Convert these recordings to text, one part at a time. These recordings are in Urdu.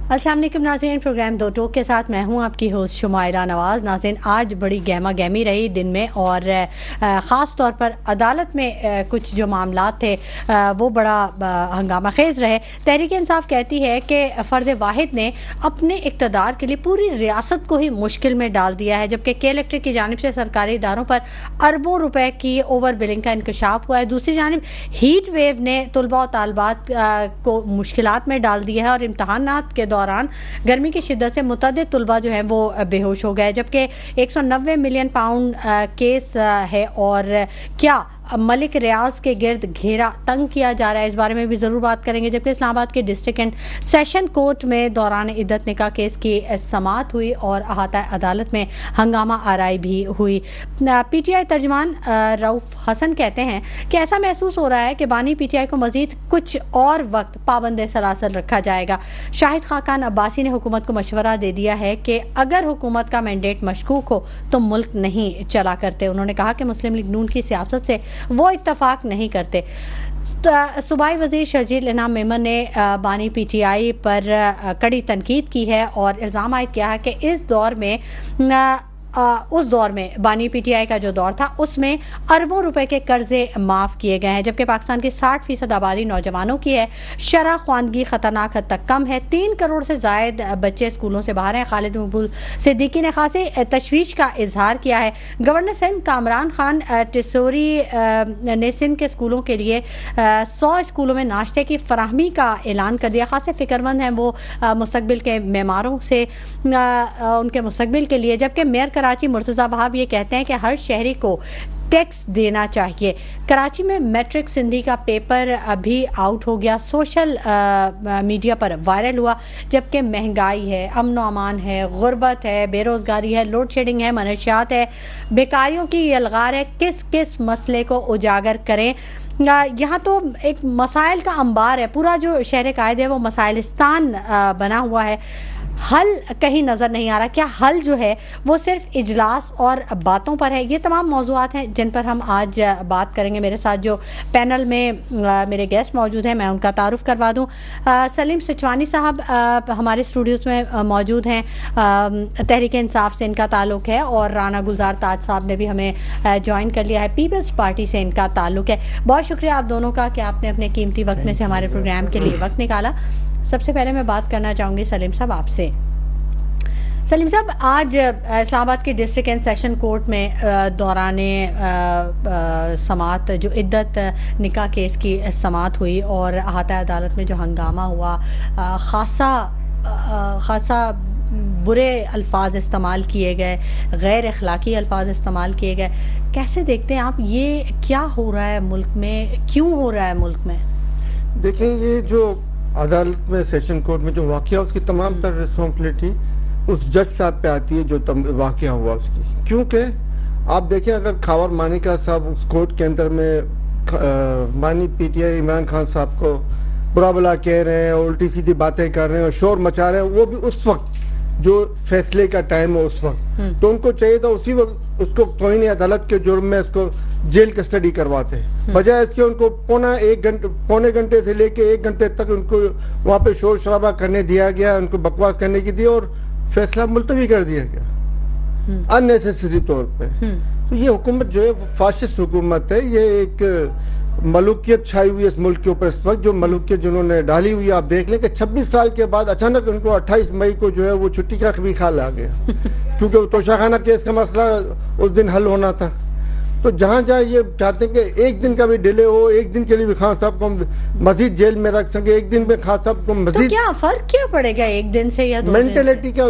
السلام علیکم ناظرین، پروگرام دو ٹوک کے ساتھ میں ہوں آپ کی ہوسٹ شمائرہ نواز۔ ناظرین، آج بڑی گہما گہمی رہی دن میں، اور خاص طور پر عدالت میں کچھ جو معاملات تھے وہ بڑا ہنگامہ خیز رہے۔ تحریک انصاف کہتی ہے کہ فرد واحد نے اپنے اقتدار کے لیے پوری ریاست کو ہی مشکل میں ڈال دیا ہے، جبکہ کے الیکٹرک کی جانب سے سرکاری اداروں پر اربوں روپے کی اوور بلنگ کا انکشاف ہوا ہے۔ دوسری جانب ہیٹ ویو نے طلباء و طالبات کو مشکلات میں ڈال دیا ہے، اور امتحانات کے دوران گرمی کی شدت سے متعدد طلباء جو ہیں وہ بے ہوش ہو گئے، جبکہ 190 ملین پاؤنڈ کیس ہے۔ اور کیا ملک ریاض کے گرد گھیرا تنگ کیا جا رہا ہے، اس بارے میں بھی ضرور بات کریں گے۔ جبکہ اسلام آباد کے ڈسٹرکٹ اینڈ سیشن کورٹ میں دوران عدت نکاح کیس کی سماعت ہوئی، اور احاطہ عدالت میں ہنگامہ آرائی بھی ہوئی۔ پی ٹی آئی ترجمان رؤف حسن کہتے ہیں کہ ایسا محسوس ہو رہا ہے کہ بانی پی ٹی آئی کو مزید کچھ اور وقت پابند سلاسل رکھا جائے گا۔ شاہد خاقان عباسی نے حکومت کو مشورہ دے دیا ہے کہ اگر حکومت کا مینڈیٹ مشکوک ہو تو ملک نہیں چلا کرتے۔ انہوں نے کہا کہ مسلم لیگ نون کی سیاست سے وہ اتفاق نہیں کرتے۔ صوبائی وزیر شرجیل انعام میمن نے بانی پی ٹی آئی پر کڑی تنقید کی ہے، اور الزام عائد کیا ہے کہ اس دور میں بانی پی ٹی آئی کا جو دور تھا اس میں اربوں روپے کے قرضے معاف کیے گئے ہیں، جبکہ پاکستان کی 60% آبادی نوجوانوں کی ہے۔ شرح خواندگی خطرناک حد تک کم ہے، 3 کروڑ سے زائد بچے اسکولوں سے باہر ہیں۔ خالد مقبول صدیقی نے خاصی تشویش کا اظہار کیا ہے۔ گورنر سندھ کامران خان ٹیسوری نے سندھ کے اسکولوں کے لیے 100 اسکولوں میں ناشتے کی فراہمی کا اعلان کر دیا۔ خاصے فکر مند ہیں وہ مستقبل کے معماروں سے ان کے مستقبل کے لیے، جبکہ میئر کراچی مرتضی وہاب یہ کہتے ہیں کہ ہر شہری کو ٹیکس دینا چاہیے۔ کراچی میں میٹرک سندھی کا پیپر ابھی آؤٹ ہو گیا، سوشل میڈیا پر وائرل ہوا، جبکہ مہنگائی ہے، امن و امان ہے، غربت ہے، بے روزگاری ہے، لوڈ شیڈنگ ہے، منشیات ہے، بیکاریوں کی یلغار ہے۔ کس مسئلے کو اجاگر کریں؟ یہاں تو ایک مسائل کا انبار ہے، پورا جو شہر قائد ہے وہ مسائلستان بنا ہوا ہے، حل کہیں نظر نہیں آ رہا۔ کیا حل جو ہے وہ صرف اجلاس اور باتوں پر ہے؟ یہ تمام موضوعات ہیں جن پر ہم آج بات کریں گے۔ میرے ساتھ جو پینل میں میرے گیسٹ موجود ہیں میں ان کا تعارف کروا دوں۔ سلیم سچوانی صاحب ہمارے اسٹوڈیوز میں موجود ہیں، تحریک انصاف سے ان کا تعلق ہے، اور رانا گلزار تاج صاحب نے بھی ہمیں جوائن کر لیا ہے، پیپلز پارٹی سے ان کا تعلق ہے۔ بہت شکریہ آپ دونوں کا کہ آپ نے اپنے قیمتی وقت میں سے ہمارے پروگرام کے لیے وقت نکالا۔ سب سے پہلے میں بات کرنا چاہوں گی سلیم صاحب آپ سے۔ سلیم صاحب، آج اسلام آباد کے ڈسٹرکٹ اینڈ سیشن کورٹ میں دوران سماعت جو عدت نکاح کیس کی سماعت ہوئی، اور احاطہ عدالت میں جو ہنگامہ ہوا، خاصا برے الفاظ استعمال کیے گئے، غیر اخلاقی الفاظ استعمال کیے گئے۔ کیسے دیکھتے ہیں آپ، یہ کیا ہو رہا ہے ملک میں، کیوں ہو رہا ہے ملک میں؟ دیکھیں، یہ جو عدالت میں سیشن کورٹ میں جو واقعہ، اس کی تمام تر رسپانسبلٹی اس جج صاحب پہ آتی ہے جو واقعہ ہوا اس کی، کیونکہ آپ دیکھیں اگر خاور مانیکا صاحب اس کورٹ کے اندر میں مانی P T I Imran Khan صاحب کو برا بلا کہہ رہے ہیں، الٹی سیدھی باتیں کر رہے ہیں اور شور مچا رہے ہیں، وہ بھی اس وقت جو فیصلے کا ٹائم ہے اس وقت، تو ان کو چاہیے تھا اسی وقت اس کو توہین عدالت کے جرم میں اس کو جیل کسٹڈی کرواتے ہیں، بجائے اس کے ان کو پونے گھنٹے سے لے کے 1 گھنٹے تک ان کو وہاں پہ شور شرابہ کرنے دیا گیا، ان کو بکواس کرنے کی دی، اور فیصلہ ملتوی کر دیا گیا اننیسیسری طور پہ۔ تو یہ حکومت جو ہے فاشسٹ حکومت ہے، یہ ایک ملوکیت چھائی ہوئی اس ملک کے اوپر اس وقت، جو ملوکیت جنہوں نے ڈالی ہوئی، آپ دیکھ لیں کہ 26 سال کے بعد اچانک ان کو 28 مئی کو جو ہے وہ چھٹی کا بھی خیال آ گیا، کیونکہ توشہ خانہ کیس کا مسئلہ اس دن حل ہونا تھا۔ تو جہاں یہ چاہتے ہیں کہ ایک دن کا بھی ڈیلے ہو، ایک دن کے لیے بھی خان صاحب کو مزید جیل میں رکھ سکے، ایک دن میں خان صاحب کو مزید، تو کیا فرق کیا پڑے گا ایک دن سے یا 2 دن؟ مینٹلٹی کا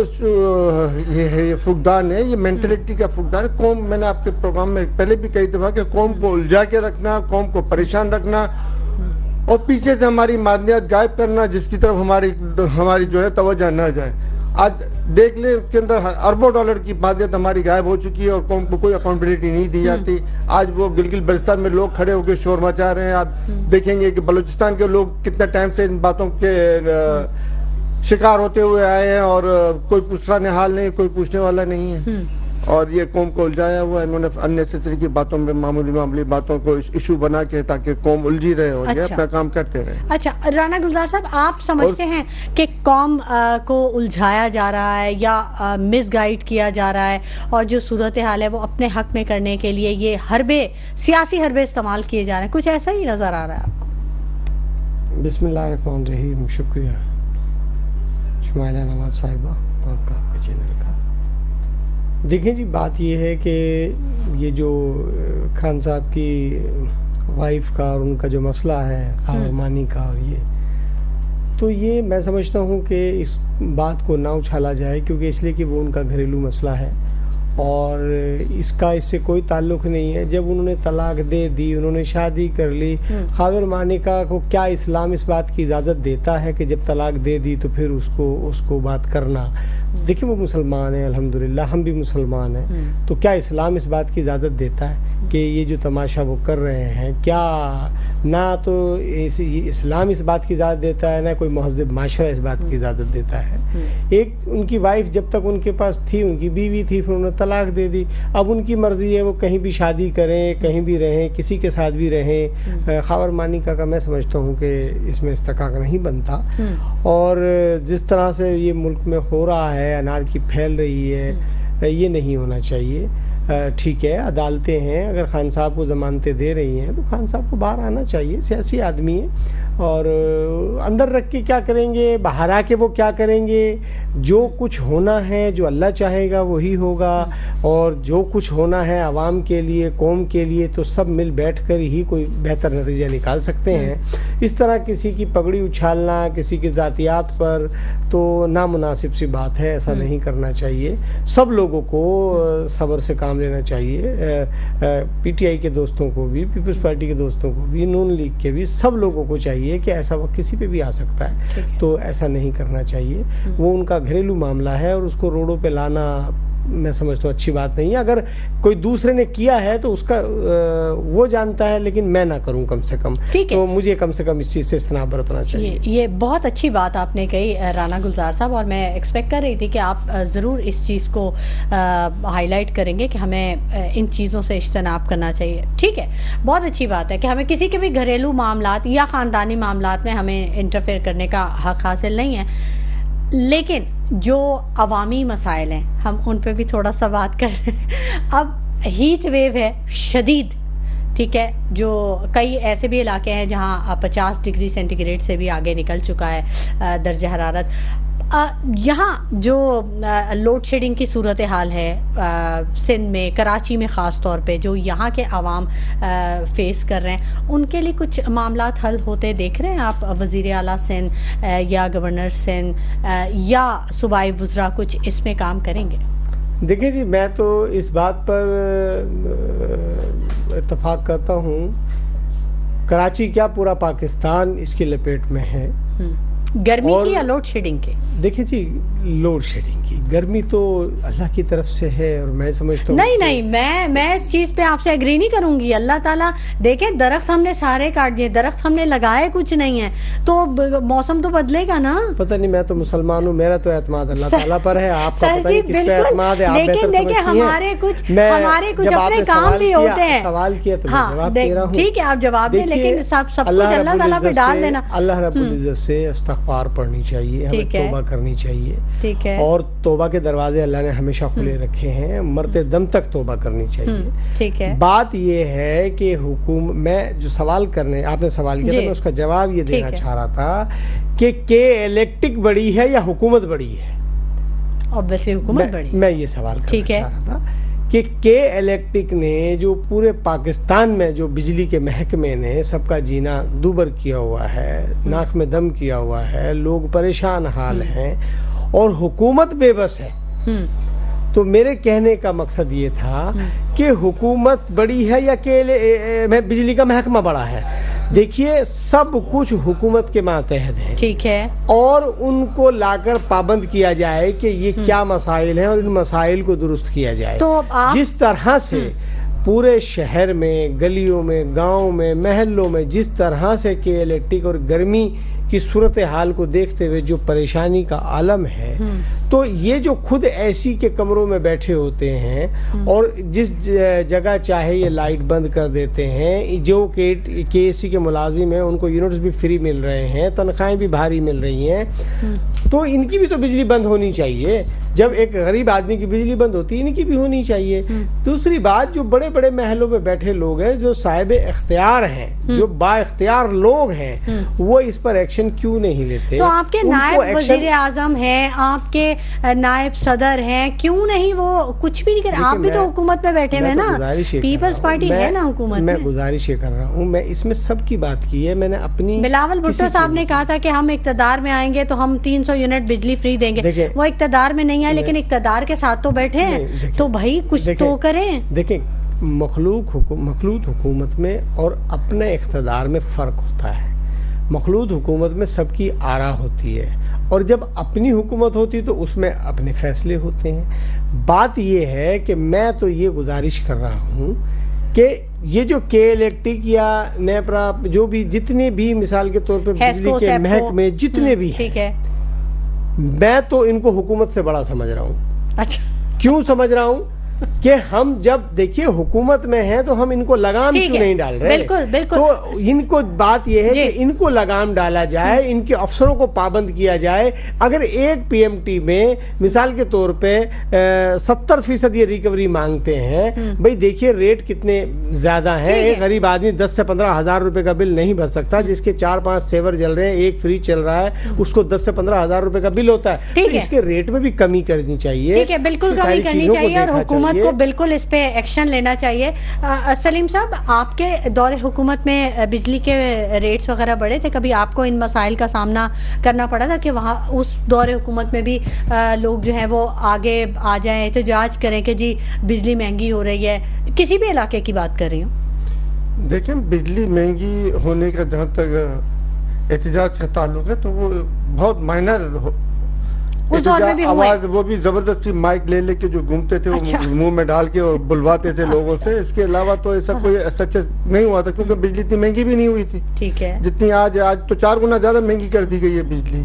یہ فقدان ہے، یہ مینٹلٹی کا فقدان ہے۔ قوم، میں نے آپ کے پروگرام میں پہلے بھی کئی دفعہ کہ قوم کو الجھا کے رکھنا، قوم کو پریشان رکھنا، اور پیچھے سے ہماری معدنیات غائب کرنا جس کی طرف ہماری جو ہے توجہ نہ جائے۔ آج دیکھ لیں اس کے اندر اربوں ڈالر کی معدنیات ہماری غائب ہو چکی ہے، اور قوم کو کوئی اکاؤنٹیبلٹی نہیں دی جاتی۔ آج وہ گلگت بلتستان میں لوگ کھڑے ہو کے شور مچا رہے ہیں، آپ دیکھیں گے کہ بلوچستان کے لوگ کتنے ٹائم سے ان باتوں کے شکار ہوتے ہوئے آئے ہیں، اور کوئی پوچھنے حال نہیں، کوئی پوچھنے والا نہیں ہے۔ اور یہ قوم کو الجھایا ہوا ہے. انہوں نے اننیسیسری کی باتوں میں معمولی باتوں کو ایشو بنا کے تاکہ قوم الجھی رہے اور یہ اپنا کام کرتے رہے. اچھا رانا گلزار صاحب، آپ سمجھتے ہیں کہ قوم کو الجھایا جا رہا ہے یا مس گائیڈ کیا جا رہا ہے، اور جو صورتحال ہے وہ اپنے حق میں کرنے کے لیے یہ سیاسی حربے استعمال کیے جا رہے ہیں؟ کچھ ایسا ہی نظر آ رہا ہے آپ کو؟ بسم اللہ الرحمن الرحیم. شکریہ شمائلہ نواز صاحبہ آپ کا، آپ کے چینل کا. دیکھیں جی، بات یہ ہے کہ یہ جو خان صاحب کی وائف کا اور ان کا جو مسئلہ ہے خاور مانی کا، اور یہ میں سمجھتا ہوں کہ اس بات کو نہ اچھالا جائے، کیونکہ اس لیے کہ وہ ان کا گھریلو مسئلہ ہے اور اس سے کوئی تعلق نہیں ہے. جب انہوں نے طلاق دے دی، انہوں نے شادی کر لی، خاور مانیکا کو کیا اسلام اس بات کی اجازت دیتا ہے کہ جب طلاق دے دی تو پھر اس کو بات کرنا؟ دیکھیں وہ مسلمان ہیں، الحمدللہ ہم بھی مسلمان ہیں، تو کیا اسلام اس بات کی اجازت دیتا ہے کہ یہ جو تماشا وہ کر رہے ہیں؟ کیا نہ تو اسلام اس بات کی اجازت دیتا ہے، نہ کوئی مہذب معاشرہ اس بات کی اجازت دیتا ہے. ایک ان کی وائف جب تک ان کے پاس تھی، ان کی بیوی تھی، پھر انہوں نے طلاق دے دی. اب ان کی مرضی ہے، وہ کہیں بھی شادی کریں، کہیں بھی رہیں، کسی کے ساتھ بھی رہیں. خاور مانیکا کا میں سمجھتا ہوں کہ اس میں استحقاق نہیں بنتا. اور جس طرح سے یہ ملک میں ہو رہا ہے، انارکی پھیل رہی ہے، یہ نہیں ہونا چاہیے. ٹھیک ہے، عدالتیں ہیں، اگر خان صاحب کو ضمانتیں دے رہی ہیں تو خان صاحب کو باہر آنا چاہیے. سیاسی آدمی ہیں، اور اندر رکھ کے کیا کریں گے، باہر آ کے وہ کیا کریں گے؟ جو کچھ ہونا ہے، جو اللہ چاہے گا وہی ہوگا، اور جو کچھ ہونا ہے عوام کے لیے، قوم کے لیے، تو سب مل بیٹھ کر ہی کوئی بہتر نتیجہ نکال سکتے ہیں. اس طرح کسی کی پگڑی اچھالنا کسی کی ذاتیات پر تو نامناسب سی بات ہے، ایسا نہیں کرنا چاہیے. سب لوگوں کو صبر سے کام لینا چاہیے، پی ٹی آئی کے دوستوں کو بھی، پیپلز پارٹی کے دوستوں کو بھی، نون لیگ کے بھی، سب لوگوں کو چاہیے کہ ایسا وقت کسی پہ بھی آ سکتا ہے، تو ایسا نہیں کرنا چاہیے. وہ ان کا گھریلو معاملہ ہے اور اس کو روڈوں پہ لانا میں سمجھتا ہوں اچھی بات نہیں ہے. اگر کوئی دوسرے نے کیا ہے تو اس کا وہ جانتا ہے، لیکن میں نہ کروں کم سے کم، تو مجھے کم سے کم اس چیز سے اجتناب برتنا چاہیے. یہ بہت اچھی بات آپ نے کہی رانا گلزار صاحب، اور میں ایکسپیکٹ کر رہی تھی کہ آپ ضرور اس چیز کو ہائی لائٹ کریں گے کہ ہمیں ان چیزوں سے اجتناب کرنا چاہیے. ٹھیک ہے، بہت اچھی بات ہے کہ ہمیں کسی کے بھی گھریلو معاملات یا خاندانی معاملات میں ہمیں انٹرفیئر کرنے کا حق حاصل نہیں ہے. لیکن جو عوامی مسائل ہیں ہم ان پہ بھی تھوڑا سا بات کر رہے ہیں. اب ہیٹ ویو ہے شدید، ٹھیک ہے، جو کئی ایسے بھی علاقے ہیں جہاں 50 ڈگری سینٹی گریڈ سے بھی آگے نکل چکا ہے درجہ حرارت. یہاں جو لوڈ شیڈنگ کی صورتحال ہے سندھ میں، کراچی میں خاص طور پہ، جو یہاں کے عوام فیس کر رہے ہیں، ان کے لیے کچھ معاملات حل ہوتے دیکھ رہے ہیں آپ؟ وزیر اعلیٰ سندھ یا گورنر سندھ یا صوبائی وزراء کچھ اس میں کام کریں گے؟ دیکھیں جی، میں تو اس بات پر اتفاق کرتا ہوں، کراچی کیا پورا پاکستان اس کی لپیٹ میں ہے. گرمی کی یا لوڈ شیڈنگ کی؟ دیکھیں جی، لوڈ شیڈنگ کی. گرمی تو اللہ کی طرف سے ہے، اور میں سمجھتا ہوں نہیں میں اس چیز پہ آپ سے اگری نہیں کروں گی. اللہ تعالیٰ دیکھیں، درخت ہم نے سارے کاٹ دیے، درخت ہم نے لگائے کچھ نہیں ہے، تو موسم تو بدلے گا نا. پتہ نہیں، میں تو مسلمان ہوں، میرا تو اعتماد اللہ تعالیٰ پر ہے. آپ کا پتہ نہیں کس پہ اعتماد ہے، آپ بہتر سمجھتی ہیں. ہمارے کچھ اپنے کام بھی ہوتے ہیں. سوال کیا تو میں جواب دے رہا ہوں. ٹھیک ہے، آپ جواب دیں، لیکن سب کچھ اللہ تعالیٰ پہ ڈال دینا. اللہ رب العزت سے استغفار پڑھنی چاہیے، ہمیں توبہ کرنی چاہیے. ٹھیک ہے، اور توبہ کے دروازے اللہ نے ہمیشہ کھلے رکھے ہیں، مرتے دم تک توبہ کرنی چاہیے. ٹھیک ہے، بات یہ ہے کہ میں جو سوال کرنے آپ نے سوال کیا تھا، میں اس کا جواب یہ دینا چاہ رہا تھا کہ الیکٹرک بڑی ہے یا حکومت بڑی ہے؟ obviously حکومت بڑی. میں یہ سوال کرنا چاہ رہا تھا کہ الیکٹرک نے جو پورے پاکستان میں جو بجلی کے محکمے نے سب کا جینا دوبر کیا ہوا ہے، ناک میں دم کیا ہوا ہے، لوگ پریشان حال ہیں اور حکومت بے بس ہے. تو میرے کہنے کا مقصد یہ تھا کہ حکومت بڑی ہے یا کہ بجلی کا محکمہ بڑا ہے. دیکھیے، سب کچھ حکومت کے ماتحت ہے، ٹھیک ہے، اور ان کو لا کر پابند کیا جائے کہ یہ کیا مسائل ہیں اور ان مسائل کو درست کیا جائے. تو جس طرح سے پورے شہر میں، گلیوں میں، گاؤں میں، محلوں میں جس طرح سے کہ الیکٹرک اور گرمی کی صورتحال کو دیکھتے ہوئے جو پریشانی کا عالم ہے، تو یہ جو خود ایسی کے کمروں میں بیٹھے ہوتے ہیں اور جس جگہ چاہے یہ لائٹ بند کر دیتے ہیں، جو کے اے سی کے ملازم ہیں ان کو یونٹس بھی فری مل رہے ہیں، تنخواہیں بھی بھاری مل رہی ہیں، تو ان کی بھی تو بجلی بند ہونی چاہیے. جب ایک غریب آدمی کی بجلی بند ہوتی ہے، ان کی بھی ہونی چاہیے. دوسری بات، جو بڑے بڑے محلوں میں بیٹھے لوگ ہیں، جو صاحب اختیار ہیں، جو با اختیار لوگ ہیں، وہ اس پر ایکشن کیوں نہیں لیتے؟ تو آپ کے نائب وزیر اعظم ہیں، آپ کے نائب صدر ہیں، کیوں نہیں وہ کچھ بھی نہیں کرے؟ آپ بھی تو حکومت میں بیٹھے ہوئے نا، پیپلز پارٹی ہے نا حکومت میں. میں گزارش یہ کر رہا ہوں، میں اس میں سب کی بات کی ہے، میں نے اپنی بلاول بھٹو صاحب نے کہا تھا کہ ہم اقتدار میں آئیں گے تو ہم 300 یونٹ بجلی فری دیں گے. وہ اقتدار میں نہیں آئے لیکن اقتدار کے ساتھ تو بیٹھے ہیں، تو بھائی کچھ تو کریں. دیکھیں، مخلوط حکومت میں اور اپنے اقتدار میں فرق ہوتا ہے. مخلوط حکومت میں سب کی آرا ہوتی ہے، اور جب اپنی حکومت ہوتی تو اس میں اپنے فیصلے ہوتے ہیں. بات یہ ہے کہ میں تو یہ گزارش کر رہا ہوں کہ یہ جو کے الیکٹرک یا نیپرا، جو بھی جتنے بھی مثال کے طور پہ بجلی کے محکمے جتنے بھی ہیں، میں تو ان کو حکومت سے بڑا سمجھ رہا ہوں. اچھا، کیوں سمجھ رہا ہوں؟ کہ ہم جب دیکھیے حکومت میں ہیں تو ہم ان کو لگام کیوں نہیں ڈال رہے؟ بالکل بالکل. تو ان کو بات یہ ہے کہ ان کو لگام ڈالا جائے، ان کے افسروں کو پابند کیا جائے. اگر ایک پی ایم ٹی میں مثال کے طور پہ 70% یہ ریکوری مانگتے ہیں، بھئی دیکھیے ریٹ کتنے زیادہ ہیں. ایک غریب آدمی 10 سے 15 ہزار روپے کا بل نہیں بھر سکتا، جس کے 4-5 سیور جل رہے ہیں، ایک فری چل رہا ہے، اس کو 10 سے 15 ہزار روپے کا بل ہوتا ہے. اس کے ریٹ میں بھی کمی کرنی چاہیے. ٹھیک ہے، بالکل کمی کرنی چاہیے اور حکومت کو بالکل اس پہ ایکشن لینا چاہیے. سلیم صاحب، آپ کے دور حکومت میں بجلی کے ریٹس وغیرہ بڑھے تھے؟ کبھی آپ کو ان مسائل کا سامنا کرنا پڑا تھا کہ وہاں اس دور حکومت میں بھی لوگ جو ہیں وہ آگے آ جائیں، احتجاج کریں کہ جی بجلی مہنگی ہو رہی ہے؟ کسی بھی علاقے کی بات کر رہی ہوں. دیکھیں، بجلی مہنگی ہونے کا جہاں تک احتجاج کا تعلق ہے تو وہ بہت مائنر اس دور میں بھی آواز، وہ بھی زبردستی مائک لے کے جو گھومتے تھے، وہ منہ میں ڈال کے اور بلواتے تھے لوگوں سے. اس کے علاوہ تو ایسا کوئی سچ نہیں ہوا تھا، کیونکہ بجلی اتنی مہنگی بھی نہیں ہوئی تھی. ٹھیک ہے، جتنی آج تو 4 گنا زیادہ مہنگی کر دی گئی ہے بجلی.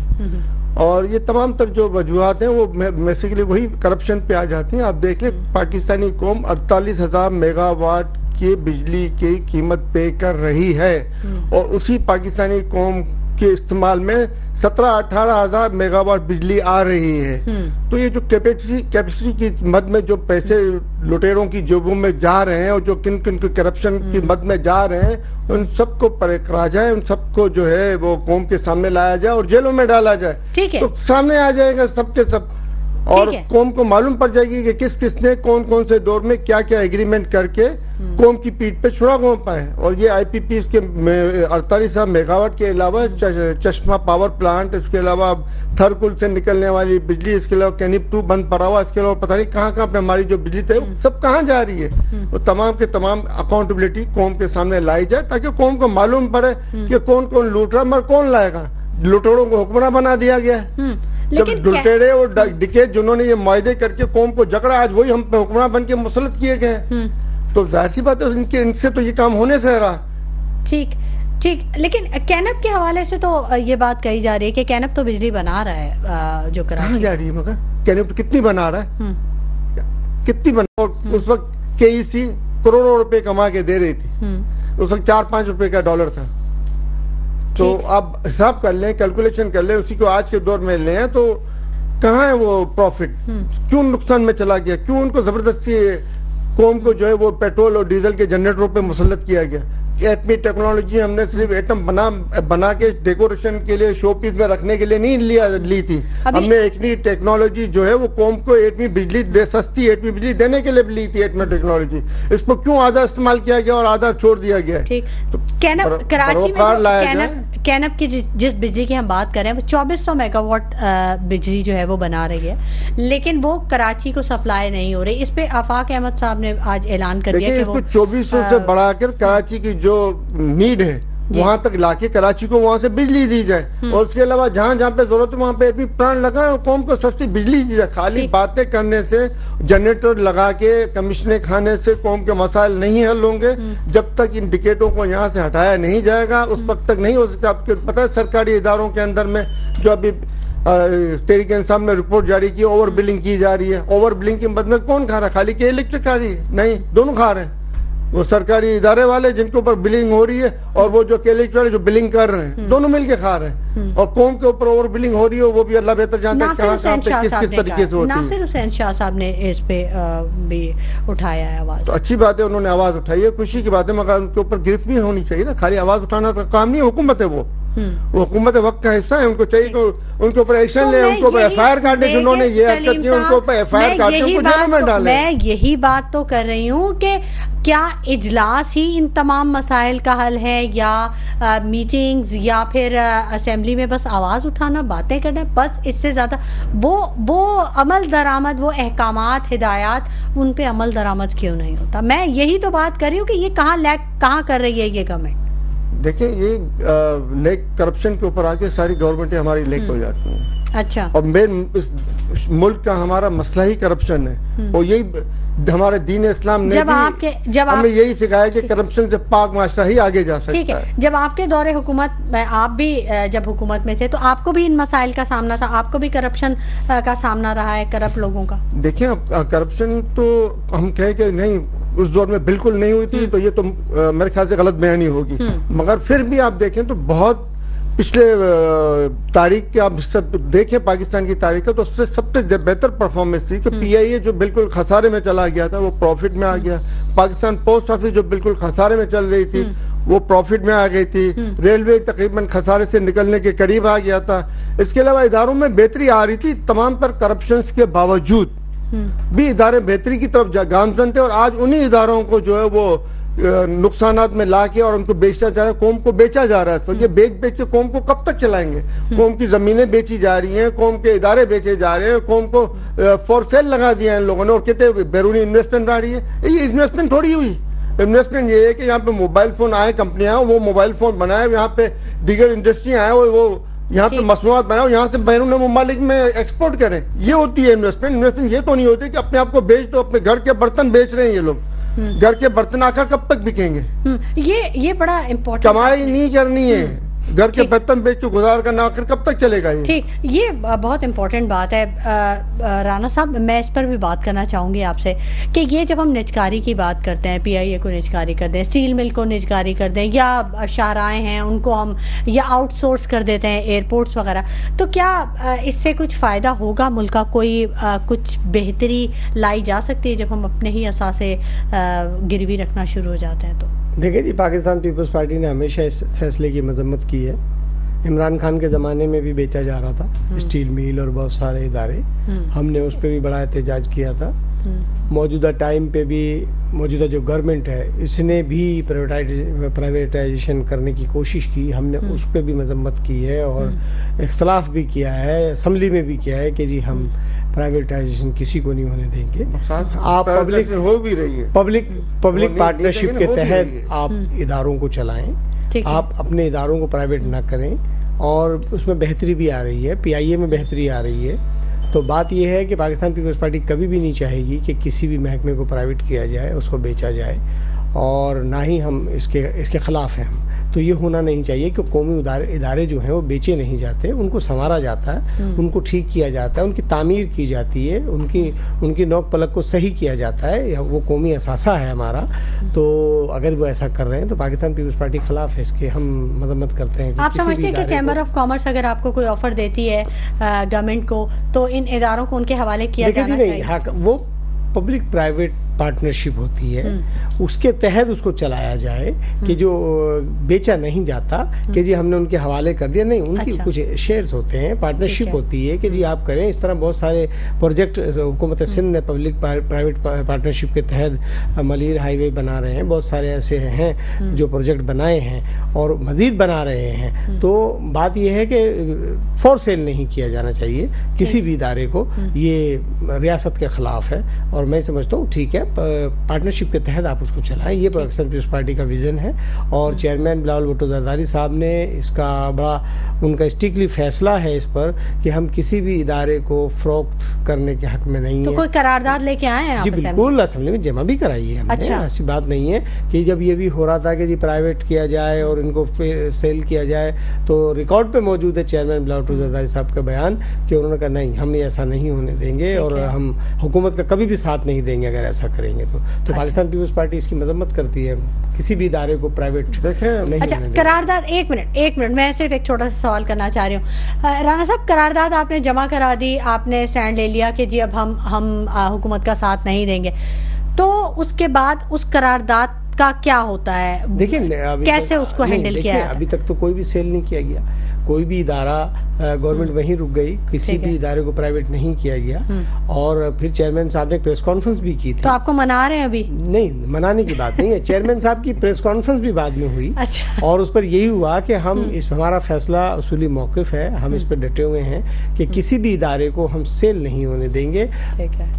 اور یہ تمام تر جو وجوہات ہیں وہ بیسیکلی وہی کرپشن پہ آ جاتی ہیں. آپ دیکھ لیں، پاکستانی قوم 48,000 میگا واٹ کی بجلی کی قیمت پے کر رہی ہے، اور اسی پاکستانی قوم کے استعمال میں 17-18 ہزار میگا واٹ بجلی آ رہی ہے. تو یہ جو کیپیسٹی کی مد میں جو پیسے لٹیروں کی جیبوں میں جا رہے ہیں، اور جو کن کے کرپشن کی مد میں جا رہے ہیں، ان سب کو پرکھا جائے، ان سب کو جو ہے وہ قوم کے سامنے لایا جائے اور جیلوں میں ڈالا جائے. تو سامنے آ جائے گا سب کے سب، اور قوم کو معلوم پڑ جائے گی کہ کس نے کون سے دور میں کیا ایگریمنٹ کر کے قوم کی پیٹ پہ چھڑا گھونپا ہے. اور یہ آئی پی پی اس کے 48,000 میگا واٹ کے علاوہ چشمہ پاور پلانٹ، اس کے علاوہ تھرکل سے نکلنے والی بجلی، اس کے علاوہ کینپ 2 بند پڑا ہوا، اس کے علاوہ پتہ نہیں کہاں پہ ہماری جو بجلی تھے سب کہاں جا رہی ہے. وہ تمام کے تمام اکاؤنٹیبلٹی قوم کے سامنے لائی جائے، تاکہ قوم کو معلوم پڑے کہ کون لوٹ رہا، مگر کون لائے گا. لوٹڑوں کو حکمراں بنا دیا گیا ہے. جب لٹیرے اور ڈکیت جنہوں نے یہ معاہدے کر کے قوم کو جکڑا، آج وہی ہم پہ حکمراں بن کے مسلط کیے گئے ہیں. تو ظاہر سی بات ہے ان سے تو یہ کام ہونے سے رہا. ٹھیک. لیکن کینپ کے حوالے سے تو یہ بات کہی جا رہی ہے کہ کینپ تو بجلی بنا رہا ہے جو کراچی جا رہی ہے، مگر کینپ کتنی بنا رہا ہے؟ کتنی بنا؟ اس وقت کے ای سی کروڑوں روپے کما کے دے رہی تھی. اس وقت 4-5 روپے کا ڈالر تھا. تو آپ حساب کر لیں، کیلکولیشن کر لیں، اسی کو آج کے دور میں لیں تو کہاں ہے وہ پروفٹ؟ کیوں نقصان میں چلا گیا؟ کیوں ان کو زبردستی قوم کو جو ہے وہ پیٹرول اور ڈیزل کے جنریٹروں پہ مسلط کیا گیا؟ ایٹمی ٹیکنالوجی ہم نے صرف ایٹم بنا کے ڈیکوریشن کے لیے، شو پیس میں رکھنے کے لیے نہیں لی تھی. ہم نے ایٹمی ٹیکنالوجی جو ہے وہ قوم کو ایٹمی بجلی سستی ایٹمی بجلی دینے کے لیے لی تھی. ایٹمی ٹیکنالوجی اس کو کیوں آدھا استعمال کیا گیا اور آدھا چھوڑ دیا گیا؟ کراچی میں کینپ کی جس بجلی کی ہم بات کر رہے ہیں وہ 2400 میگا واٹ بجلی جو ہے وہ بنا رہی ہے، لیکن وہ کراچی کو سپلائی نہیں ہو رہی. اس پہ آفاق احمد صاحب نے آج اعلان کر دیا کہ اس کو 2400 سے بڑھا کر کراچی کی جو نیڈ ہے وہاں تک لا کے کراچی کو وہاں سے بجلی دی جائے، اور اس کے علاوہ جہاں جہاں پہ ضرورت ہے وہاں پہ بھی پلانٹ لگائیں اور قوم کو سستی بجلی دی جائے. خالی باتیں کرنے سے، جنریٹر لگا کے کمیشنیں کھانے سے قوم کے مسائل نہیں حل ہوں گے. جب تک ان ڈکیٹوں کو یہاں سے ہٹایا نہیں جائے گا اس وقت تک نہیں ہو سکتا. آپ کو پتہ ہے سرکاری اداروں کے اندر میں جو ابھی تحریک انصاف نے رپورٹ جاری کی، اوور بلنگ کی جا رہی ہے. اوور بلنگ کے مدد میں کون کھا رہا ہے؟ خالی کہ الیکٹرک کھا رہی ہے؟ نہیں، دونوں کھا رہے ہیں. وہ سرکاری ادارے والے جن کے اوپر بلنگ ہو رہی ہے اور وہ جو الیکٹرک والے جو بلنگ کر رہے ہیں، دونوں مل کے کھا رہے ہیں. اور قوم کے اوپر اوور بلنگ ہو رہی ہے وہ بھی اللہ بہتر جانتا ہے کہاں کہاں پہ کس کس طریقے سے ہوتی ہے. ناصر حسین شاہ صاحب نے اس پہ بھی اٹھایا ہے آواز. تو اچھی بات ہے، انہوں نے آواز اٹھائی ہے، خوشی کی بات ہے، مگر ان کے اوپر گرفت بھی ہونی چاہیے نا. خالی آواز اٹھانا کا کام نہیں، حکومت ہے، وہ حکومت وقت کا حصہ ہے. ان کو چاہیے کہ ان کے اوپر ایکشن لے، ان کے اوپر ایف آئی آر کاٹے. جنہوں نے یہ حرکت کی ان کے اوپر ایف آئی آر کاٹے، ان کو جیلوں میں ڈالے. میں یہی بات تو کر رہی ہوں کہ کیا اجلاس ہی ان تمام مسائل کا حل ہے، یا میٹنگز، یا پھر اسمبلی میں بس آواز اٹھانا، باتیں کرنا، بس اس سے زیادہ وہ عمل درآمد، وہ احکامات، ہدایات، ان پہ عمل درآمد کیوں نہیں ہوتا؟ میں یہی تو بات کر رہی ہوں کہ یہ کہاں کر رہی ہے یہ گورنمنٹ. دیکھیں یہ لیک کرپشن کے اوپر آ کے ساری گورنمنٹیں ہماری لیک ہو جاتی ہیں. اچھا. اور مین اس ملک کا ہمارا مسئلہ ہی کرپشن ہے. اور یہی ہمارے دین اسلام نے ہمیں یہی سکھایا کہ کرپشن سے پاک معاشرہ ہی آگے جا سکتا ہے. ٹھیک ہے. جب آپ کے دور حکومت، آپ بھی جب حکومت میں تھے تو آپ کو بھی ان مسائل کا سامنا تھا، آپ کو بھی کرپشن کا سامنا رہا ہے، کرپٹ لوگوں کا. دیکھیں کرپشن تو ہم کہیں کہ نہیں اس دور میں بالکل نہیں ہوئی تھی، تو یہ تو میرے خیال سے غلط بیانی ہوگی. مگر پھر بھی آپ دیکھیں تو بہت پچھلے تاریخ کے آپ دیکھیں پاکستان کی تاریخ کا، تو اس سے سب سے بہتر پرفارمنس تھی کہ پی آئی اے جو بالکل خسارے میں چلا گیا تھا وہ پروفٹ میں آ گیا. پاکستان پوسٹ آفس جو بالکل خسارے میں چل رہی تھی وہ پروفٹ میں آ گئی تھی. ریلوے تقریباً خسارے سے نکلنے کے قریب آ گیا تھا. اس کے علاوہ اداروں میں بہتری آ رہی تھی. تمام پر کرپشنز کے باوجود بھی ادارے بہتری کی طرف گامزن تھے. اور آج انہی اداروں کو جو ہے وہ نقصانات میں لا کے اور ان کو بیچا جا رہا ہے، قوم کو بیچا جا رہا ہے. تو یہ بیچ کے قوم کو کب تک چلائیں گے؟ قوم کی زمینیں بیچی جا رہی ہیں، قوم کے ادارے بیچے جا رہے ہیں، قوم کو فور سیل لگا دیا ہے ان لوگوں نے. اور کہتے ہیں بیرونی انویسٹمنٹ آ رہی ہے. یہ انویسٹمنٹ تھوڑی ہوئی. انویسٹمنٹ یہ ہے کہ یہاں پہ موبائل فون آئے، کمپنیاں وہ موبائل فون بنائے، یہاں پہ دیگر انڈسٹری آئے، وہ یہاں پہ مصنوعات بنائے، یہاں سے بیرون ممالک میں ایکسپورٹ کریں. یہ ہوتی ہے انویسٹمنٹ. انویسٹمنٹ یہ تو نہیں ہوتی کہ اپنے آپ کو بیچ دو. اپنے گھر کے برتن بیچ رہے ہیں یہ لوگ. گھر کے برتن آخر کب تک بکیں گے؟ یہ بڑا امپورٹنٹ. کمائی نہیں کرنی ہے، گھر کے برتن بیچ کے گزار کرنا آخر کب تک چلے گا؟ ٹھیک، یہ بہت امپورٹنٹ بات ہے. رانا صاحب میں اس پر بھی بات کرنا چاہوں گی آپ سے کہ یہ جب ہم نجکاری کی بات کرتے ہیں، پی آئی اے کو نجکاری کر دیں، اسٹیل مل کو نجکاری کر دیں، یا شاہراہیں ہیں ان کو ہم یا آؤٹ سورس کر دیتے ہیں ایئرپورٹس وغیرہ، تو کیا اس سے کچھ فائدہ ہوگا ملک کا؟ کوئی کچھ بہتری لائی جا سکتی ہے جب ہم اپنے ہی اثاثے گروی رکھنا شروع ہو جاتے ہیں تو؟ دیکھیں جی، پاکستان پیپلز پارٹی نے ہمیشہ اس فیصلے کی مذمت کی ہے. عمران خان کے زمانے میں بھی بیچا جا رہا تھا اسٹیل میل اور بہت سارے ادارے. ہم نے اس پہ بھی بڑا احتجاج کیا تھا. موجودہ ٹائم پہ بھی موجودہ جو گورنمنٹ ہے اس نے بھی پرائیویٹائزیشن کرنے کی کوشش کی. ہم نے اس پہ بھی مذمت کی ہے اور اختلاف بھی کیا ہے، اسمبلی میں بھی کیا ہے کہ جی ہم پرائیویٹائزیشن کسی کو نہیں ہونے دیں گے. آپ ہو بھی رہی ہے پبلک پارٹنرشپ کے تحت آپ اداروں کو چلائیں، آپ اپنے اداروں کو پرائیویٹ نہ کریں. اور اس میں بہتری بھی آ رہی ہے، پی آئی اے میں بہتری آ رہی ہے. تو بات یہ ہے کہ پاکستان پیپلز پارٹی کبھی بھی نہیں چاہے گی کہ کسی بھی محکمے کو پرائیویٹ کیا جائے، اس کو بیچا جائے، اور نہ ہی ہم اس کے خلاف ہیں. تو یہ ہونا نہیں چاہیے کہ قومی ادارے جو ہیں وہ بیچے نہیں جاتے، ان کو سنوارا جاتا ہے، ان کو ٹھیک کیا جاتا ہے، ان کی تعمیر کی جاتی ہے، ان کی نوک پلک کو صحیح کیا جاتا ہے. وہ قومی اثاثہ ہے ہمارا. تو اگر وہ ایسا کر رہے ہیں تو پاکستان پیپلز پارٹی خلاف ہے اس کے، ہم مذمت کرتے ہیں. آپ سمجھتے ہیں کہ چیمبر آف کامرس اگر آپ کو کوئی آفر دیتی ہے گورنمنٹ کو تو ان اداروں کو ان کے حوالے کیا جانا چاہیے؟ وہ پبلک پرائیویٹ پارٹنرشپ ہوتی ہے، اس کے تحت اس کو چلایا جائے کہ جو بیچا نہیں جاتا کہ جی ہم نے ان کے حوالے کر دیا. نہیں، ان کی کچھ شیئرز ہوتے ہیں، پارٹنرشپ ہوتی ہے کہ جی آپ کریں. اس طرح بہت سارے پروجیکٹ حکومت سندھ نے پبلک پرائیویٹ پارٹنرشپ کے تحت ملیر ہائی وے بنا رہے ہیں، بہت سارے ایسے ہیں جو پروجیکٹ بنائے ہیں اور مزید بنا رہے ہیں. تو بات یہ ہے کہ فور سیل نہیں کیا جانا چاہیے کسی بھی ادارے کو. یہ ریاست کے خلاف ہے اور میں سمجھتا ہوں ٹھیک ہے پارٹنرشپ کے تحت آپ اس کو چلائیں. یہ پاکستان پیپلز پارٹی کا ویژن ہے, اور چیئرمین بلاول بھٹو زرداری صاحب نے اس کا بڑا ان کا اسٹرکٹلی فیصلہ ہے اس پر کہ ہم کسی بھی ادارے کو فروخت کرنے کے حق میں نہیں ہیں. تو کوئی قرارداد لے کے آئے ہیں جی بالکل, اسمبلی میں جمع بھی کرائی ہے ہم نے. ایسی بات نہیں ہے کہ جب یہ بھی ہو رہا تھا کہ جی پرائیویٹ کیا جائے اور ان کو سیل کیا جائے, تو ریکارڈ پہ موجود ہے چیئرمین بلاول بھٹو زرداری صاحب کا بیان کہ انہوں نے کہا نہیں, ہم ایسا نہیں ہونے دیں گے, اور ہم حکومت کا کبھی بھی ساتھ نہیں دیں گے اگر ایسا کریں گے. تو پاکستان پیپلز پارٹی اس کی مذمت کرتی ہے, کسی بھی ادارے کو پرائیویٹ نہیں. اچھا, قرارداد, ایک منٹ میں صرف ایک چھوٹا سا سوال کرنا چاہ رہی ہوں. رانا صاحب, قرارداد آپ نے جمع کرا دی, آپ نے اسٹینڈ لے لیا کہ جی اب ہم حکومت کا ساتھ نہیں دیں گے, تو اس کے بعد اس قرارداد کا کیا ہوتا ہے؟ دیکھیں کیسے اس کو ہینڈل کیا ہے؟ ابھی تک تو کوئی بھی سیل نہیں کیا گیا, کوئی بھی ادارہ گورنمنٹ وہیں رک گئی, کسی بھی ادارے کو پرائیویٹ نہیں کیا گیا. اور پھر چیئرمین صاحب نے پریس کانفرنس بھی کی تھی. تو آپ کو منا رہے ہیں ابھی؟ نہیں, منانے کی بات نہیں ہے. چیئرمین صاحب کی پریس کانفرنس بھی بعد میں ہوئی, اور اس پر یہی ہوا کہ ہم ہمارا فیصلہ اصولی موقف ہے, ہم اس پہ ڈٹے ہوئے ہیں کہ کسی بھی ادارے کو ہم سیل نہیں ہونے دیں گے.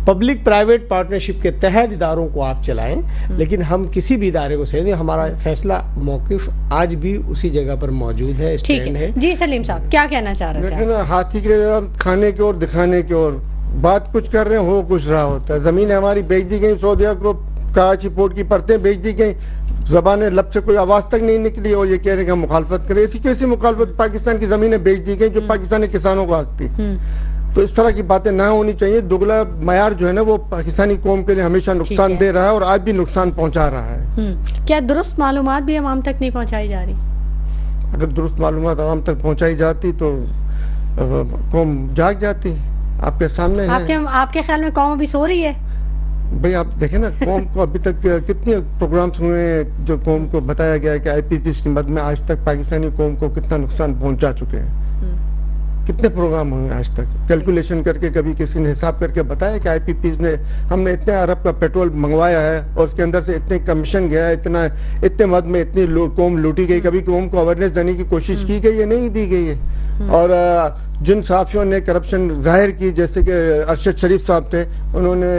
پبلک پرائیویٹ پارٹنرشپ کے تحت اداروں کو آپ چلائیں, لیکن ہم کسی بھی ادارے کو سیل نہیں. ہمارا فیصلہ موقف آج بھی اسی جگہ پر موجود ہے, اسٹینڈ ہے. جی سلیم صاحب, کیا کہنا چاہ رہے ہیں؟ ہاتھی کے کھانے کے اور دکھانے کے اور بات کچھ کر رہے ہیں, ہو کچھ رہا ہوتا ہے. زمینیں ہماری بیچ دی گئی, سعودیہ کو کراچی پورٹ کی پرتیں بیچ دی گئی, زبانیں لب سے کوئی آواز تک نہیں نکلی, اور یہ کہہ رہے ہیں کہ ہم مخالفت کریں. ایسی کیسی مخالفت؟ پاکستان کی زمینیں بیچ دی گئی جو پاکستانی کسانوں کو حق تھی. تو اس طرح کی باتیں نہ ہونی چاہیے. دگلا معیار جو ہے نا وہ پاکستانی قوم کے لیے ہمیشہ نقصان دے رہا ہے, اور آج بھی نقصان پہنچا رہا ہے. کیا درست معلومات بھی عوام تک نہیں پہنچائی جا رہی؟ اگر درست معلومات عوام تک پہنچائی جاتی تو قوم جاگ جاتی. آپ کے سامنے آپ کے خیال میں قوم ابھی سو رہی ہے؟ بھئی آپ دیکھیں نا, قوم کو ابھی تک کتنے پروگرامز ہوئے ہیں جو قوم کو بتایا گیا ہے کہ آئی پی پیز کی مد میں آج تک پاکستانی قوم کو کتنا نقصان پہنچا چکے ہیں. کتنے پروگرام ہوئے ہیں آج تک, کیلکولیشن کر کے کبھی کسی نے حساب کر کے بتایا کہ آئی پی پیز نے, ہم نے اتنے ارب کا پیٹرول منگوایا ہے اور اس کے اندر سے اتنے کمیشن گیا ہے, اتنے مد میں اتنی قوم لوٹی گئی. کبھی قوم کو اویئرنیس دینے کی کوشش کی گئی ہے؟ نہیں دی گئی ہے. اور جن صحافیوں نے کرپشن ظاہر کی, جیسے کہ ارشد شریف صاحب تھے, انہوں نے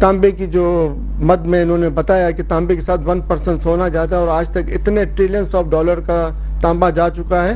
تانبے کی جو مد میں انہوں نے بتایا کہ تانبے کے ساتھ 1% سونا جاتا ہے, اور آج تک اتنے ٹریلینز آف ڈالر کا تانبا جا چکا ہے,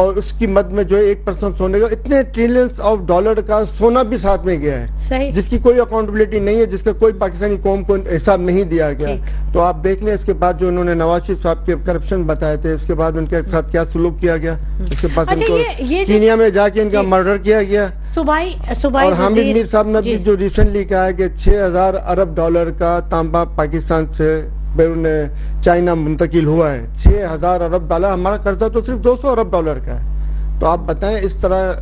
اور اس کی مد میں جو 1% سونے کا اتنے ٹریلینز آف ڈالر کا سونا بھی ساتھ میں گیا ہے, جس کی کوئی اکاؤنٹیبلٹی نہیں ہے, جس کا کوئی پاکستانی قوم کو حساب نہیں دیا گیا. تو آپ دیکھ لیں اس کے بعد جو انہوں نے نواز شریف صاحب کے کرپشن بتائے تھے, اس کے بعد ان کے ساتھ کیا سلوک کیا گیا, اس کے بعد ان کو کینیا میں جا کے ان کا مرڈر کیا گیا. اور حامد میر صاحب نے بھی جو ریسنٹلی کہا ہے کہ 6,000 ارب ڈالر کا تانبا پاکستان سے بیرون چائنا منتقل ہوا ہے. 6,000 ارب ڈالر, ہمارا قرضہ تو صرف 200 ارب ڈالر کا ہے. تو آپ بتائیں اس طرح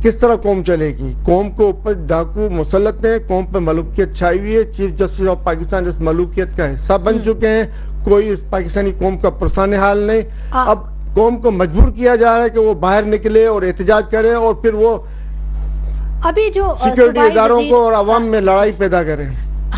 کس طرح قوم چلے گی؟ قوم کو اوپر ڈاکو مسلط ہیں, قوم پہ ملوکیت چھائی ہوئی ہے. چیف جسٹس آف پاکستان اس ملوکیت کا حصہ بن چکے ہیں. کوئی اس پاکستانی قوم کا پرسان حال نہیں. اب قوم کو مجبور کیا جا رہا ہے کہ وہ باہر نکلے اور احتجاج کرے, اور پھر وہ ابھی جو سیکورٹی اداروں کو اور عوام میں لڑائی پیدا کریں.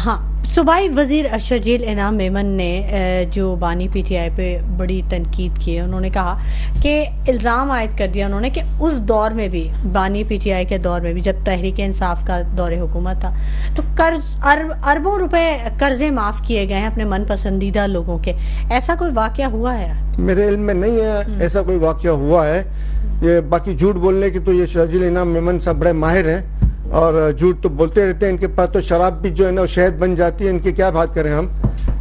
ہاں, صوبائی وزیر شرجیل انعام میمن نے جو بانی پی ٹی آئی پہ بڑی تنقید کی ہے, انہوں نے کہا کہ الزام عائد کر دیا انہوں نے کہ اس دور میں بھی, بانی پی ٹی آئی کے دور میں بھی, جب تحریک انصاف کا دور حکومت تھا, تو قرض اربوں روپے قرضے معاف کیے گئے ہیں اپنے من پسندیدہ لوگوں کے. ایسا کوئی واقعہ ہوا ہے؟ میرے علم میں نہیں ہے ایسا کوئی واقعہ ہوا ہے. یہ باقی جھوٹ بولنے کی تو یہ شرجیل انعام میمن صاحب بڑے ماہر ہیں, اور جھوٹ تو بولتے رہتے ہیں. ان کے پاس تو شراب بھی جو ہے نا شہد بن جاتی ہے, ان کی کیا بات کریں ہم,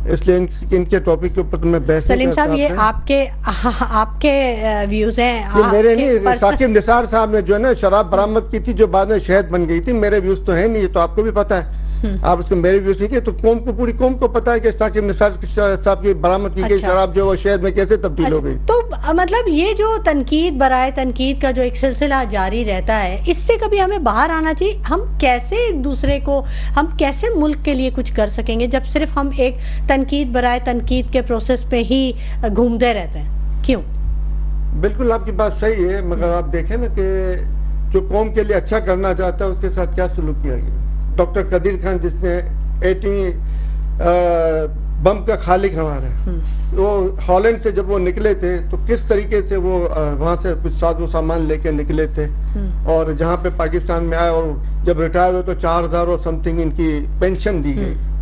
اس لیے ان کے ٹاپک کے اوپر تو میں بحث. سلیم صاحب, یہ آپ کے ویوز ہیں, میرے نہیں. ثاقب نثار صاحب نے جو ہے نا شراب برآمد کی تھی جو بعد میں شہد بن گئی تھی, میرے ویوز تو ہیں نہیں, یہ تو آپ کو بھی پتا ہے. آپ اس کو میرے ویوز نہیں, تو قوم کو, پوری قوم کو پتا ہے کہ ثاقب نثار صاحب کی برآمد کی گئی شراب جو وہ شہد میں کیسے تبدیل ہو گئی. تو مطلب یہ جو تنقید برائے تنقید کا جو ایک سلسلہ جاری رہتا ہے, اس سے کبھی ہمیں باہر آنا چاہیے. ہم کیسے ایک دوسرے کو, ہم کیسے ملک کے لیے کچھ کر سکیں گے جب صرف ہم ایک تنقید برائے تنقید کے پروسیس پہ ہی گھومتے رہتے ہیں؟ کیوں؟ بالکل آپ کی بات صحیح ہے, مگر آپ دیکھیں نا کہ جو قوم کے لیے اچھا کرنا چاہتا ہے اس کے ساتھ کیا سلوک کیا گیا. ڈاکٹر قدیر خان جس نے ایٹمی بم کا خالق ہمارا, وہ ہالینڈ سے جب وہ نکلے تھے تو کس طریقے سے وہ وہاں سے کچھ ساز و سامان لے کے نکلے تھے, اور جہاں پہ پاکستان میں آئے, اور جب ریٹائر ہوئے تو 4,000 اور سم تھنگ ان کی پینشن دی گئی.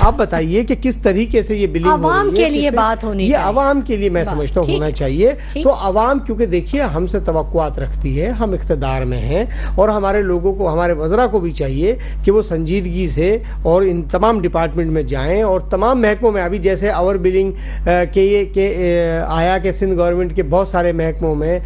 آپ بتائیے کہ کس طریقے سے یہ بلنگ عوام کے لیے بات ہونی چاہیے, یہ عوام کے لیے میں سمجھتا ہوں ہونا چاہیے. تو عوام کیونکہ دیکھیے ہم سے توقعات رکھتی ہے, ہم اقتدار میں ہیں اور ہمارے لوگوں کو, ہمارے وزراء کو بھی چاہیے کہ وہ سنجیدگی سے اور ان تمام ڈپارٹمنٹ میں جائیں اور تمام محکموں میں, ابھی جیسے اوور بلنگ کے آیا کہ سندھ گورنمنٹ کے بہت سارے محکموں میں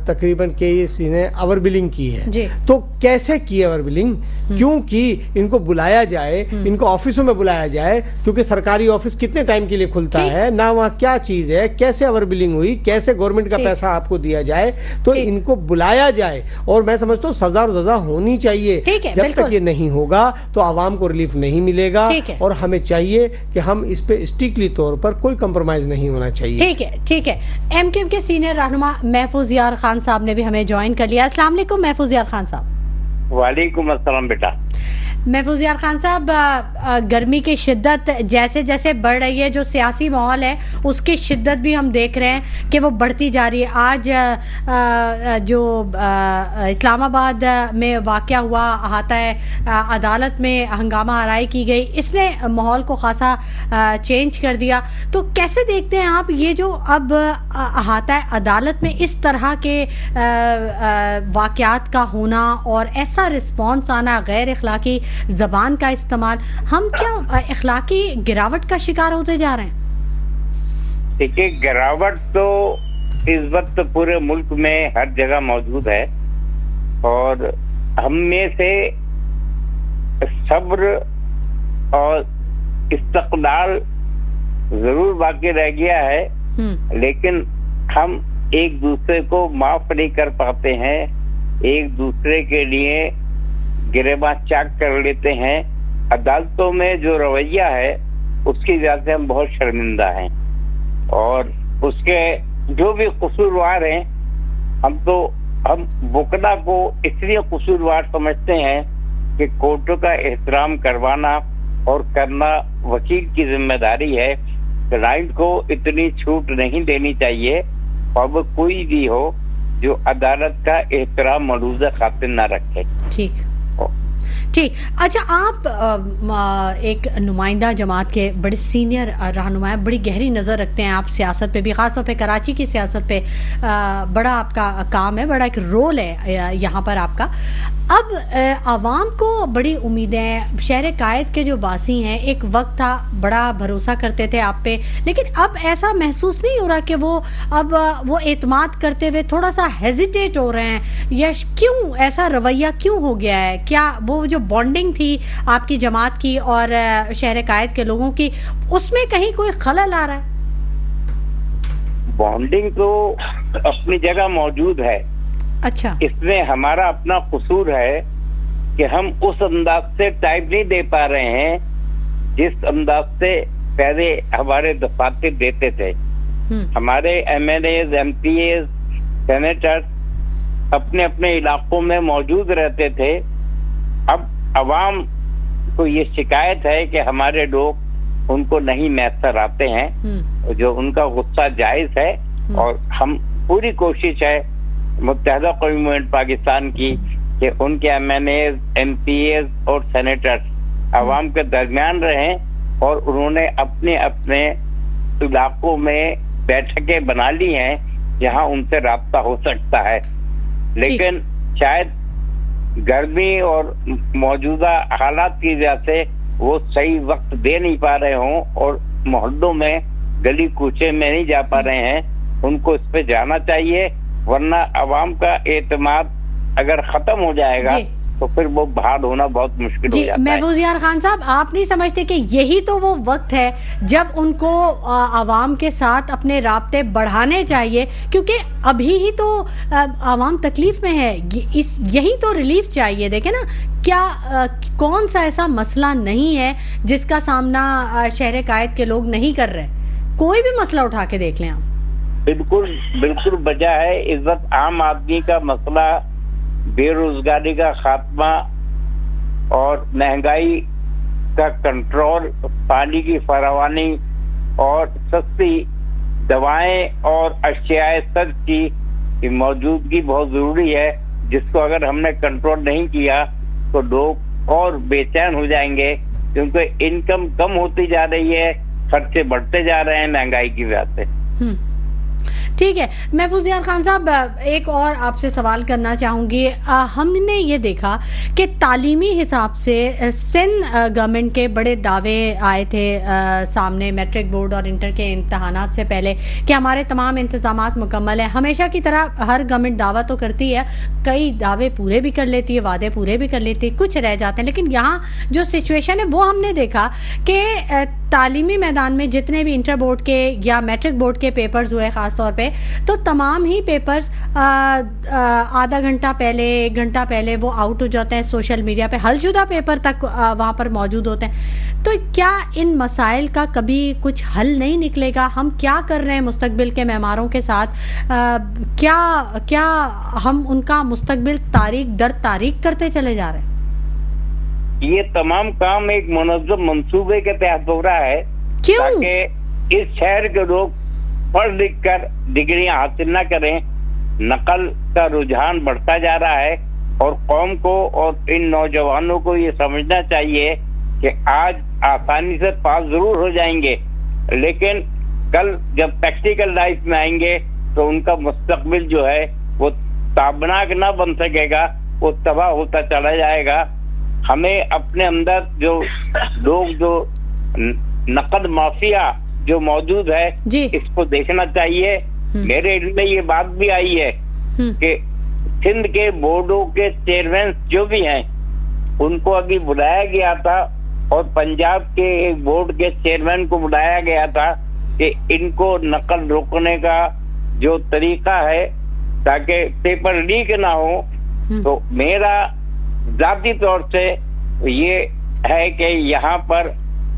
تقریباً KEC نے اوور بلنگ کی ہے. تو کیسے کی اوور بلنگ؟ کیونکہ ان کو بلایا جائے, ان کو آفسوں میں بلایا جائے, کیونکہ سرکاری آفس کتنے ٹائم کے لیے کھلتا ہے, نہ وہاں کیا چیز ہے, کیسے اوور بلنگ ہوئی, کیسے گورنمنٹ کا پیسہ آپ کو دیا جائے, تو ان کو بلایا جائے. اور میں سمجھتا ہوں سزا اور سزا ہونی چاہیے. جب تک یہ نہیں ہوگا تو عوام کو ریلیف نہیں ملے گا, اور ہمیں چاہیے کہ ہم اس پہ اسٹرکٹلی طور پر کوئی کمپرومائز نہیں ہونا چاہیے. ٹھیک ہے. MQM کے سینئر رہنما محفوظ یار خان صاحب نے بھی ہمیں جوائن کر لیا. السلام علیکم محفوظ یار خان صاحب. وعلیکم السلام بیٹا. محفوظ یار خان صاحب, گرمی کی شدت جیسے جیسے بڑھ رہی ہے, جو سیاسی ماحول ہے اس کی شدت بھی ہم دیکھ رہے ہیں کہ وہ بڑھتی جا رہی ہے. آج جو اسلام آباد میں واقعہ ہوا, احاطہ عدالت میں ہنگامہ آرائی کی گئی, اس نے ماحول کو خاصا چینج کر دیا. تو کیسے دیکھتے ہیں آپ یہ جو اب احاطہ عدالت میں اس طرح کے واقعات کا ہونا اور ایسا رسپانس آنا, غیر اخلاقی زبان کا استعمال, ہم کیا اخلاقی گراوٹ کا شکار ہوتے جا رہے ہیں؟ دیکھیے, گراوٹ تو اس وقت پورے ملک میں ہر جگہ موجود ہے, اور ہم میں سے صبر اور استقلال ضرور باقی رہ گیا ہے, لیکن ہم ایک دوسرے کو معاف نہیں کر پاتے ہیں, ایک دوسرے کے لیے گریباں چاک کر لیتے ہیں. عدالتوں میں جو رویہ ہے اس کی وجہ سے ہم بہت شرمندہ ہیں, اور اس کے جو بھی قصوروار ہیں, ہم وکلا کو اس لیے قصوروار سمجھتے ہیں کہ کورٹوں کا احترام کروانا اور کرنا وکیل کی ذمہ داری ہے. کلائنٹ کو اتنی چھوٹ نہیں دینی چاہیے, اور وہ کوئی بھی ہو جو عدالت کا احترام ملحوظ خاطر نہ رکھے. ٹھیک. اچھا, آپ ایک نمائندہ جماعت کے بڑے سینئر رہنما ہیں, بڑی گہری نظر رکھتے ہیں آپ سیاست پہ بھی, خاص طور پہ کراچی کی سیاست پہ بڑا آپ کا کام ہے, بڑا ایک رول ہے یہاں پر آپ کا. اب عوام کو بڑی امیدیں ہیں, شہر قائد کے جو باسی ہیں ایک وقت تھا بڑا بھروسہ کرتے تھے آپ پہ, لیکن اب ایسا محسوس نہیں ہو رہا کہ وہ اعتماد کرتے ہوئے تھوڑا سا ہیزیٹیٹ ہو رہے ہیں, یا کیوں ایسا رویہ کیوں ہو گیا ہے؟ کیا وہ جو بانڈنگ تھی آپ کی جماعت کی اور شہر قائد کے لوگوں کی, اس میں کہیں کوئی خلل آ رہا ہے؟ بانڈنگ تو اپنی جگہ موجود ہے. اچھا, اس میں ہمارا اپنا قصور ہے کہ ہم اس انداز سے ٹائم نہیں دے پا رہے ہیں جس انداز سے پہلے ہمارے دفاتر دیتے تھے. ہمارے MLAs, MPAs, سینیٹرز اپنے اپنے علاقوں میں موجود رہتے تھے. اب عوام کو یہ شکایت ہے کہ ہمارے لوگ ان کو نہیں میسر آتے ہیں, جو ان کا غصہ جائز ہے, اور ہم پوری کوشش ہے متحدہ قومی موومنٹ پاکستان کی کہ ان کے MNAs, MPAs اور سینیٹرز عوام کے درمیان رہیں, اور انہوں نے اپنے اپنے علاقوں میں بیٹھکیں بنا لی ہیں جہاں ان سے رابطہ ہو سکتا ہے. لیکن شاید گرمی اور موجودہ حالات کی وجہ سے وہ صحیح وقت دے نہیں پا رہے ہوں, اور محلوں میں گلی کوچے میں نہیں جا پا رہے ہیں. ان کو اس پہ جانا چاہیے, ورنہ عوام کا اعتماد اگر ختم ہو جائے گا تو پھر وہ بحال ہونا بہت مشکل ہو جاتا ہے. محفوظ یار خان صاحب, آپ نہیں سمجھتے کہ یہی تو وہ وقت ہے جب ان کو عوام کے ساتھ اپنے رابطے بڑھانے چاہیے, کیونکہ ابھی ہی تو عوام تکلیف میں ہے, یہی تو ریلیف چاہیے. دیکھیں نا, کیا کون سا ایسا مسئلہ نہیں ہے جس کا سامنا شہر قائد کے لوگ نہیں کر رہے؟ کوئی بھی مسئلہ اٹھا کے دیکھ لیں آپ. بالکل وجہ ہے. اس وقت عام آدمی کا مسئلہ بے روزگاری کا خاتمہ اور مہنگائی کا کنٹرول, پانی کی فراوانی اور سستی دوائیں اور اشیاء سرد کی موجودگی بہت ضروری ہے. جس کو اگر ہم نے کنٹرول نہیں کیا تو لوگ اور بے چین ہو جائیں گے، کیونکہ انکم کم ہوتی جا رہی ہے، خرچے بڑھتے جا رہے ہیں مہنگائی کی وجہ سے۔ ٹھیک ہے، محفوظ یار خان صاحب ایک اور آپ سے سوال کرنا چاہوں گی۔ ہم نے یہ دیکھا کہ تعلیمی حساب سے سندھ گورنمنٹ کے بڑے دعوے آئے تھے سامنے میٹرک بورڈ اور انٹر کے امتحانات سے پہلے کہ ہمارے تمام انتظامات مکمل ہیں۔ ہمیشہ کی طرح ہر گورنمنٹ دعویٰ تو کرتی ہے، کئی دعوے پورے بھی کر لیتی ہے، وعدے پورے بھی کر لیتی ہے، کچھ رہ جاتے ہیں، لیکن یہاں جو سچویشن ہے وہ ہم نے دیکھا کہ تعلیمی میدان میں جتنے بھی انٹر بورڈ کے یا میٹرک بورڈ کے پیپرز ہوئے خاص طور پہ، تو تمام ہی پیپرز آدھا گھنٹہ پہلے 1 گھنٹہ پہلے وہ آؤٹ ہو جاتے ہیں، سوشل میڈیا پہ حل شدہ پیپر تک وہاں پر موجود ہوتے ہیں۔ تو کیا ان مسائل کا کبھی کچھ حل نہیں نکلے گا؟ ہم کیا کر رہے ہیں مستقبل کے معماروں کے ساتھ؟ کیا ہم ان کا مستقبل تاریخ در تاریخ کرتے چلے جا رہے ہیں؟ یہ تمام کام ایک منظم منصوبے کے تحت ہو رہا ہے تاکہ اس شہر کے لوگ پڑھ لکھ کر ڈگریاں حاصل نہ کریں۔ نقل کا رجحان بڑھتا جا رہا ہے اور قوم کو اور ان نوجوانوں کو یہ سمجھنا چاہیے کہ آج آسانی سے پاس ضرور ہو جائیں گے، لیکن کل جب پریکٹیکل لائف میں آئیں گے تو ان کا مستقبل جو ہے وہ تابناک نہ بن سکے گا، وہ تباہ ہوتا چلا جائے گا۔ ہمیں اپنے اندر جو لوگ جو نقد مافیا جو موجود ہے اس کو دیکھنا چاہیے۔ میرے علم میں یہ بات بھی آئی ہے کہ سندھ کے بورڈوں کے چیئرمین جو بھی ہیں ان کو ابھی بلایا گیا تھا اور پنجاب کے ایک بورڈ کے چیئرمین کو بلایا گیا تھا کہ ان کو نقل روکنے کا جو طریقہ ہے تاکہ پیپر لیک نہ ہو۔ تو میرا ذاتی طور سے یہ ہے کہ یہاں پر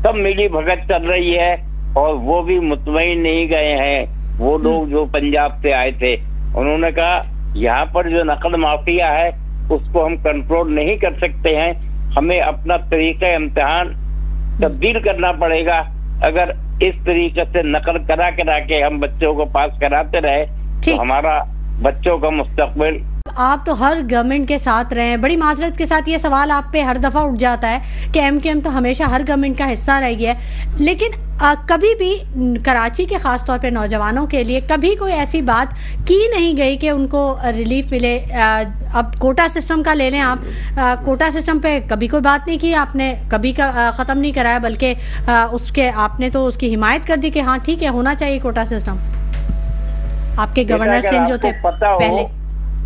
سب ملی بھگت چل رہی ہے اور وہ بھی مطمئن نہیں گئے ہیں۔ وہ لوگ جو پنجاب سے آئے تھے انہوں نے کہا یہاں پر جو نقل مافیا ہے اس کو ہم کنٹرول نہیں کر سکتے ہیں، ہمیں اپنا طریقہ امتحان تبدیل کرنا پڑے گا۔ اگر اس طریقے سے نقل کرا کے ہم بچوں کو پاس کراتے رہے تو ہمارا بچوں کا مستقبل۔ آپ تو ہر گورنمنٹ کے ساتھ رہے ہیں، بڑی معذرت کے ساتھ یہ سوال آپ پہ ہر دفعہ اٹھ جاتا ہے کہ ایم کیو ایم تو ہمیشہ ہر گورنمنٹ کا حصہ رہ گیا ہے، لیکن کبھی بھی کراچی کے خاص طور پہ نوجوانوں کے لیے کبھی کوئی ایسی بات کی نہیں گئی کہ ان کو ریلیف ملے۔ اب کوٹا سسٹم کا لے لیں آپ، کوٹا سسٹم پہ کبھی کوئی بات نہیں کی آپ نے، کبھی ختم نہیں کرایا، بلکہ اس کے آپ نے تو اس کی حمایت کر دی کہ ہاں ٹھیک ہے ہونا چاہیے کوٹا سسٹم۔ آپ کے گورنر سنگھ جو تھے پہلے،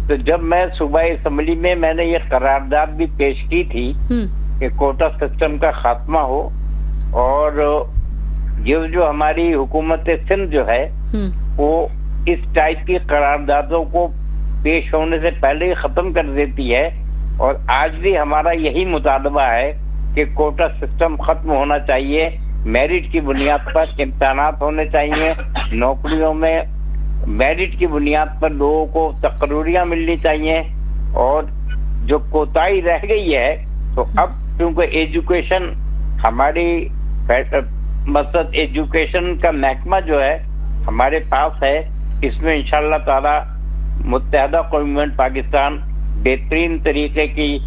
تو جب میں صوبائی اسمبلی میں نے یہ قرارداد بھی پیش کی تھی کہ کوٹا سسٹم کا خاتمہ ہو، اور یہ جو ہماری حکومت سندھ جو ہے وہ اس ٹائپ کی قراردادوں کو پیش ہونے سے پہلے ہی ختم کر دیتی ہے، اور آج بھی ہمارا یہی مطالبہ ہے کہ کوٹا سسٹم ختم ہونا چاہیے، میرٹ کی بنیاد پر امتحانات ہونے چاہیے، نوکریوں میں میرٹ کی بنیاد پر لوگوں کو تقرریاں ملنی چاہیے، اور جو کوتاہی رہ گئی ہے تو اب کیونکہ ایجوکیشن ہماری مثلاً ایجوکیشن کا محکمہ جو ہے ہمارے پاس ہے، اس میں انشاءاللہ تعالی متحدہ قومیت پاکستان بہترین طریقے کی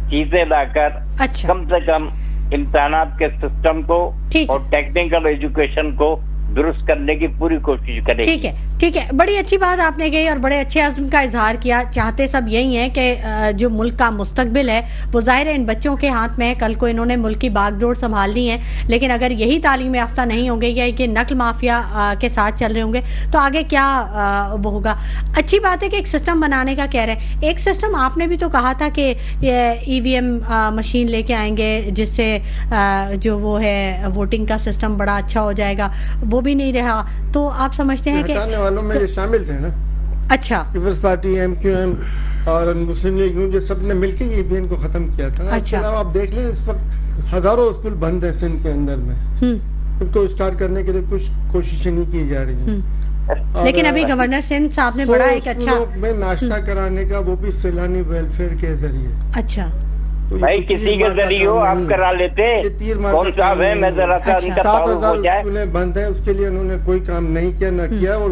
چیزیں لا کر کم سے کم امتحانات کے سسٹم کو اور ٹیکنیکل ایجوکیشن کو درست کرنے کی پوری کوشش کرے گی۔ ٹھیک ہے، بڑی اچھی بات آپ نے کہی اور بڑے اچھے عزم کا اظہار کیا۔ چاہتے سب یہی ہیں کہ جو ملک کا مستقبل ہے وہ ظاہر ہے ان بچوں کے ہاتھ میں ہے، کل کو انہوں نے ملک کی باغ ڈور سنبھالنی ہے، لیکن اگر یہی تعلیم یافتہ نہیں ہوں گے یا کہ نقل مافیا کے ساتھ چل رہے ہوں گے تو آگے کیا وہ ہوگا۔ اچھی بات ہے کہ ایک سسٹم بنانے کا کہہ رہے ہیں، ایک سسٹم آپ نے بھی تو کہا تھا کہ ای وی ایم مشین لے کے آئیں گے جس سے جو وہ ہے ووٹنگ کا سسٹم بڑا اچھا ہو جائے گا، وہ بھی نہیں رہا۔ تو آپ سمجھتے ہیں کہ والوں میں یہ شامل تھے نا، اچھا People's Party, M Q M اور مسلم لیگ نون، سب نے مل کے ای وی ایم کو ختم کیا تھا۔ اس کے علاوہ آپ دیکھ لیں اس وقت ہزاروں اسکول بند ہیں سندھ کے اندر میں، ان کو اسٹارٹ کرنے کے لیے کچھ کوششیں نہیں کی جا رہی ہیں، لیکن ابھی گورنر سندھ صاحب نے بڑا ایک اچھا میں ناشتہ کرانے کا، وہ بھی سیلانی ویلفیئر کے ذریعے۔ اچھا بھائی کسی کے ذریعے ہو آپ کرا لیتے، کون صاحب ہے، میں ذرا سا ان کا تعارف ہو جائے۔ اسکولیں بند ہیں، اس کے لیے انہوں نے کوئی کام نہیں کیا، نہ کیا، اور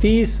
30